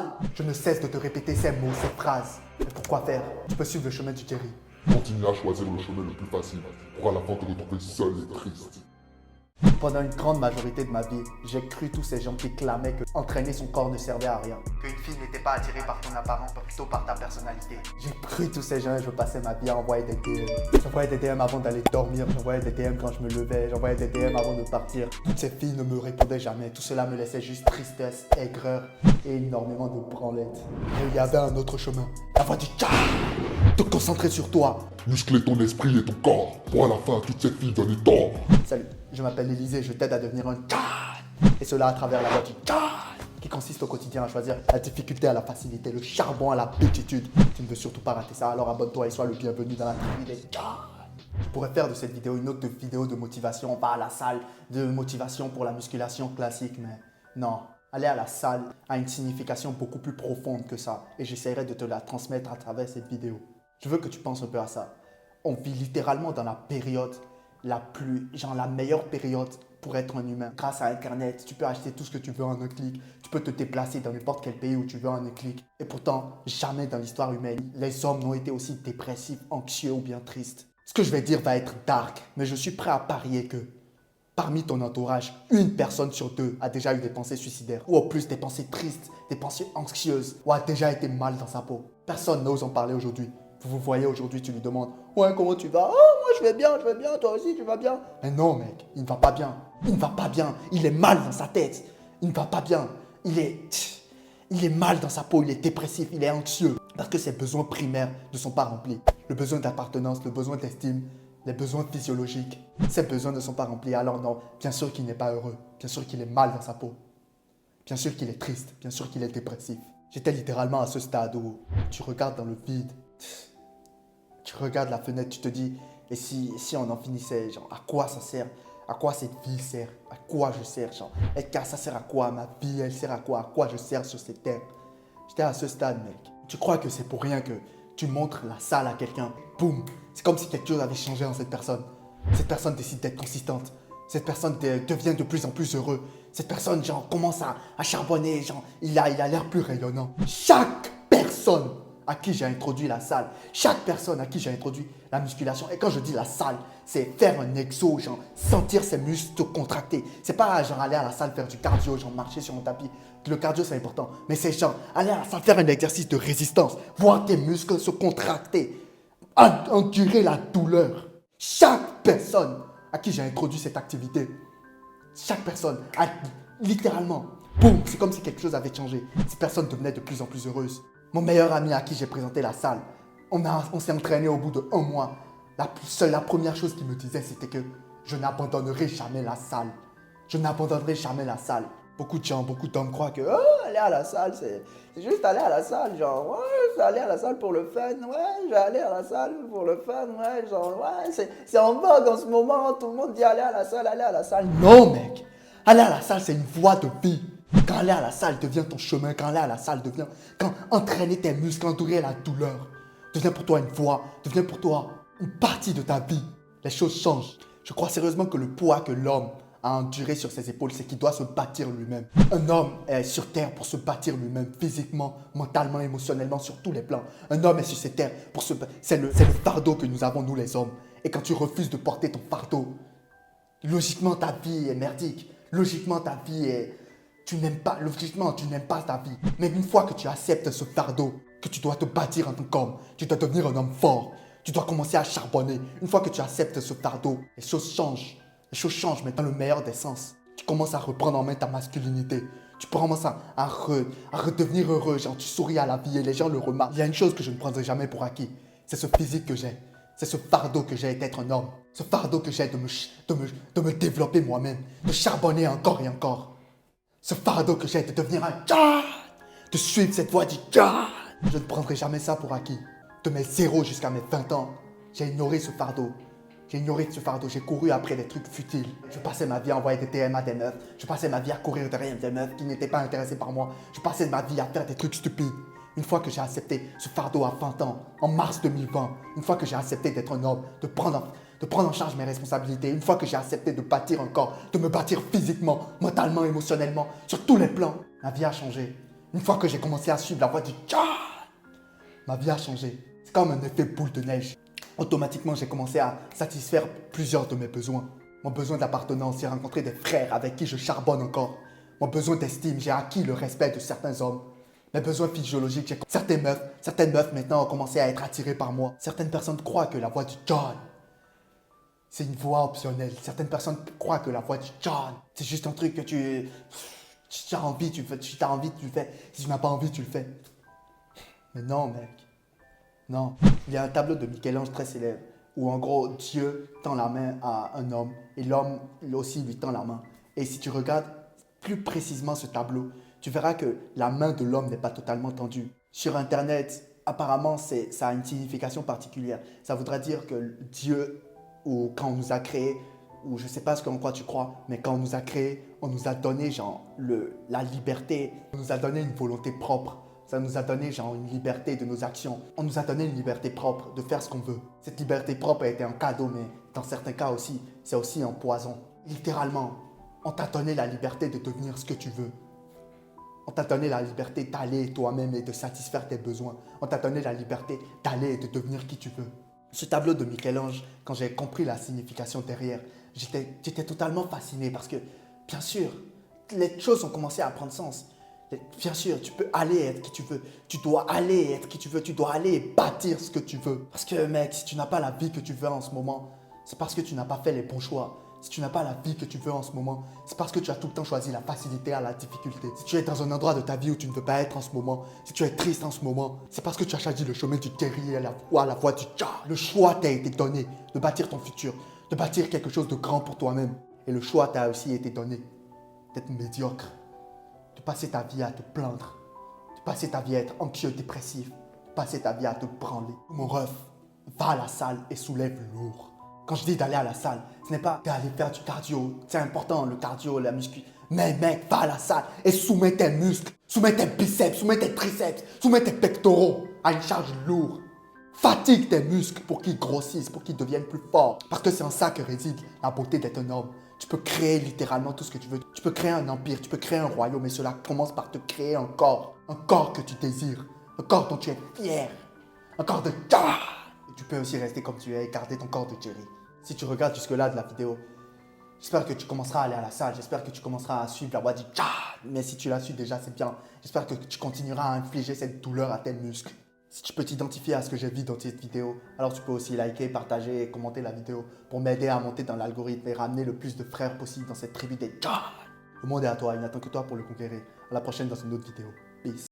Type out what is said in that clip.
sale. Je ne cesse de te répéter ces mots, ces phrases. Mais pourquoi faire? Tu peux suivre le chemin du Jerry. Continue à choisir le chemin le plus facile pour à la fin te retrouver seul et triste. Pendant une grande majorité de ma vie, j'ai cru tous ces gens qui clamaient que entraîner son corps ne servait à rien. Qu'une fille n'était pas attirée par ton apparence, mais plutôt par ta personnalité. J'ai cru tous ces gens et je passais ma vie à envoyer des DM. J'envoyais des DM avant d'aller dormir, j'envoyais des DM quand je me levais, j'envoyais des DM avant de partir. Toutes ces filles ne me répondaient jamais, tout cela me laissait juste tristesse, aigreur et énormément de branlettes. Et il y avait un autre chemin, la voie du calme. Te concentrer sur toi. Muscler ton esprit et ton corps pour à la fin toutes ces filles donner tort. Salut, je m'appelle Élisée, je t'aide à devenir un calme. Et cela à travers la voie du calme, qui consiste au quotidien à choisir la difficulté à la facilité, le charbon à la bêtitude. Tu ne veux surtout pas rater ça, alors abonne-toi et sois le bienvenu dans la tribu des calmes. Je pourrais faire de cette vidéo une autre vidéo de motivation, pas à la salle, de motivation pour la musculation classique, mais non. Aller à la salle a une signification beaucoup plus profonde que ça, et j'essaierai de te la transmettre à travers cette vidéo. Je veux que tu penses un peu à ça. On vit littéralement dans la période la meilleure période pour être un humain. Grâce à Internet, tu peux acheter tout ce que tu veux en un clic. Tu peux te déplacer dans n'importe quel pays où tu veux en un clic. Et pourtant, jamais dans l'histoire humaine, les hommes n'ont été aussi dépressifs, anxieux ou bien tristes. Ce que je vais dire va être dark, mais je suis prêt à parier que parmi ton entourage, une personne sur deux a déjà eu des pensées suicidaires, ou au plus des pensées tristes, des pensées anxieuses, ou a déjà été mal dans sa peau. Personne n'ose en parler aujourd'hui. Vous voyez aujourd'hui, tu lui demandes « Ouais, comment tu vas? Oh, moi je vais bien, toi aussi tu vas bien ?» Mais non mec, il ne va pas bien. Il ne va pas bien, il est mal dans sa tête. Il ne va pas bien, il est mal dans sa peau, il est dépressif, il est anxieux. Parce que ses besoins primaires ne sont pas remplis. Le besoin d'appartenance, le besoin d'estime, les besoins physiologiques. Ces besoins ne sont pas remplis, alors non, bien sûr qu'il n'est pas heureux. Bien sûr qu'il est mal dans sa peau. Bien sûr qu'il est triste, bien sûr qu'il est dépressif. J'étais littéralement à ce stade où tu regardes dans le vide. Tu regardes la fenêtre, tu te dis, et si on en finissait, genre, à quoi ça sert? À quoi cette vie sert? À quoi je sers? Genre, et ça sert à quoi? Ma vie, elle sert à quoi? À quoi je sers sur cette terre? J'étais à ce stade, mec. Tu crois que c'est pour rien que tu montres la salle à quelqu'un? Boum! C'est comme si quelque chose avait changé en cette personne. Cette personne décide d'être consistante. Cette personne devient de plus en plus heureux. Cette personne, genre, commence à charbonner. Genre, il a l'air plus rayonnant. Chaque personne à qui j'ai introduit la salle, chaque personne à qui j'ai introduit la musculation, et quand je dis la salle, c'est faire un exo, genre sentir ses muscles se contracter. C'est pas genre aller à la salle faire du cardio, genre marcher sur un tapis. Le cardio c'est important, mais c'est genre aller à la salle faire un exercice de résistance, voir tes muscles se contracter, endurer la douleur. Chaque personne à qui j'ai introduit cette activité, chaque personne a littéralement, boum, c'est comme si quelque chose avait changé. Ces personnes devenaient de plus en plus heureuses. Mon meilleur ami à qui j'ai présenté la salle, on s'est entraîné au bout de 1 mois. La première chose qu'il me disait, c'était que je n'abandonnerai jamais la salle. Je n'abandonnerai jamais la salle. Beaucoup de gens, beaucoup d'hommes croient que aller à la salle, c'est juste aller à la salle. Genre, ouais, je vais aller à la salle pour le fun. Ouais, je vais aller à la salle pour le fun. Ouais, genre, ouais, c'est en vogue en ce moment. Tout le monde dit aller à la salle, aller à la salle. Non, mec. Aller à la salle, c'est une voie de vie. Quand aller à la salle devient ton chemin, quand aller à la salle devient... Quand entraîner tes muscles, endurer la douleur, devient pour toi une voie, devient pour toi une partie de ta vie. Les choses changent. Je crois sérieusement que le poids que l'homme a enduré sur ses épaules, c'est qu'il doit se bâtir lui-même. Un homme est sur terre pour se bâtir lui-même, physiquement, mentalement, émotionnellement, sur tous les plans. Un homme est sur cette terre pour se... C'est le fardeau que nous avons, nous les hommes. Et quand tu refuses de porter ton fardeau, logiquement ta vie est merdique. Logiquement ta vie est... Logiquement, tu n'aimes pas ta vie. Mais une fois que tu acceptes ce fardeau, que tu dois te bâtir en tant qu'homme, tu dois devenir un homme fort, tu dois commencer à charbonner. Une fois que tu acceptes ce fardeau, les choses changent. Les choses changent, mais dans le meilleur des sens. Tu commences à reprendre en main ta masculinité. Tu commences à redevenir heureux. Genre, tu souris à la vie et les gens le remarquent. Il y a une chose que je ne prendrai jamais pour acquis. C'est ce physique que j'ai. C'est ce fardeau que j'ai d'être un homme. Ce fardeau que j'ai de me développer moi-même. De charbonner encore et encore. Ce fardeau que j'ai de devenir un God, de suivre cette voie du God. Je ne prendrai jamais ça pour acquis. De mes 0 jusqu'à mes 20 ans, j'ai ignoré ce fardeau. J'ai couru après des trucs futiles. Je passais ma vie à envoyer des DM à des meufs. Je passais ma vie à courir derrière des meufs qui n'étaient pas intéressées par moi. Je passais ma vie à faire des trucs stupides. Une fois que j'ai accepté ce fardeau à 20 ans, en mars 2020, une fois que j'ai accepté d'être un homme, de prendre en charge mes responsabilités, une fois que j'ai accepté de bâtir un corps, de me bâtir physiquement, mentalement, émotionnellement, sur tous les plans, ma vie a changé. Une fois que j'ai commencé à suivre la voie du John, ma vie a changé. C'est comme un effet boule de neige. Automatiquement, j'ai commencé à satisfaire plusieurs de mes besoins. Mon besoin d'appartenance, j'ai rencontré des frères avec qui je charbonne encore. Mon besoin d'estime, j'ai acquis le respect de certains hommes. Mes besoins physiologiques, certaines meufs maintenant ont commencé à être attirées par moi. Certaines personnes croient que la voie du John, c'est une voie optionnelle. Certaines personnes croient que la voie du John, c'est juste un truc que tu as envie, tu le fais. Si tu as envie, tu le fais. Si tu n'as pas envie, tu le fais. Mais non, mec. Non. Il y a un tableau de Michel-Ange très célèbre où en gros Dieu tend la main à un homme et l'homme aussi lui tend la main. Et si tu regardes plus précisément ce tableau, tu verras que la main de l'homme n'est pas totalement tendue. Sur Internet, apparemment, ça a une signification particulière. Ça voudrait dire que Dieu, ou quand on nous a créés, ou je ne sais pas en quoi tu crois, mais quand on nous a créés, on nous a donné genre la liberté, on nous a donné une volonté propre. Ça nous a donné genre une liberté de nos actions. On nous a donné une liberté propre de faire ce qu'on veut. Cette liberté propre a été un cadeau, mais dans certains cas aussi, c'est aussi un poison. Littéralement, on t'a donné la liberté de devenir ce que tu veux. On t'a donné la liberté d'aller toi-même et de satisfaire tes besoins. On t'a donné la liberté d'aller et de devenir qui tu veux. Ce tableau de Michel-Ange, quand j'ai compris la signification derrière, j'étais totalement fasciné parce que, bien sûr, les choses ont commencé à prendre sens. Bien sûr, tu peux aller être qui tu veux. Tu dois aller être qui tu veux. Tu dois aller bâtir ce que tu veux. Parce que, mec, si tu n'as pas la vie que tu veux en ce moment, c'est parce que tu n'as pas fait les bons choix. Si tu n'as pas la vie que tu veux en ce moment, c'est parce que tu as tout le temps choisi la facilité à la difficulté. Si tu es dans un endroit de ta vie où tu ne veux pas être en ce moment, si tu es triste en ce moment, c'est parce que tu as choisi le chemin du guerrier, la voie du Jah. Le choix t'a été donné de bâtir ton futur, de bâtir quelque chose de grand pour toi-même. Et le choix t'a aussi été donné d'être médiocre, de passer ta vie à te plaindre, de passer ta vie à être anxieux, dépressif, de passer ta vie à te branler. Mon ref, va à la salle et soulève lourd. Quand je dis d'aller à la salle, ce n'est pas d'aller faire du cardio. C'est important, le cardio, la muscu. Mais mec, va à la salle et soumets tes muscles, soumets tes biceps, soumets tes triceps, soumets tes pectoraux à une charge lourde. Fatigue tes muscles pour qu'ils grossissent, pour qu'ils deviennent plus forts. Parce que c'est en ça que réside la beauté d'être un homme. Tu peux créer littéralement tout ce que tu veux. Tu peux créer un empire, tu peux créer un royaume, mais cela commence par te créer un corps. Un corps que tu désires, un corps dont tu es fier, un corps de Jah. Et tu peux aussi rester comme tu es et garder ton corps de Jerry. Si tu regardes jusque-là de la vidéo, j'espère que tu commenceras à aller à la salle, j'espère que tu commenceras à suivre la voie du Jah. Mais si tu la suis déjà, c'est bien. J'espère que tu continueras à infliger cette douleur à tes muscles. Si tu peux t'identifier à ce que j'ai vu dans cette vidéo, alors tu peux aussi liker, partager et commenter la vidéo pour m'aider à monter dans l'algorithme et ramener le plus de frères possible dans cette tribu des Jah. Le monde est à toi, il n'attend que toi pour le conquérir. À la prochaine dans une autre vidéo. Peace.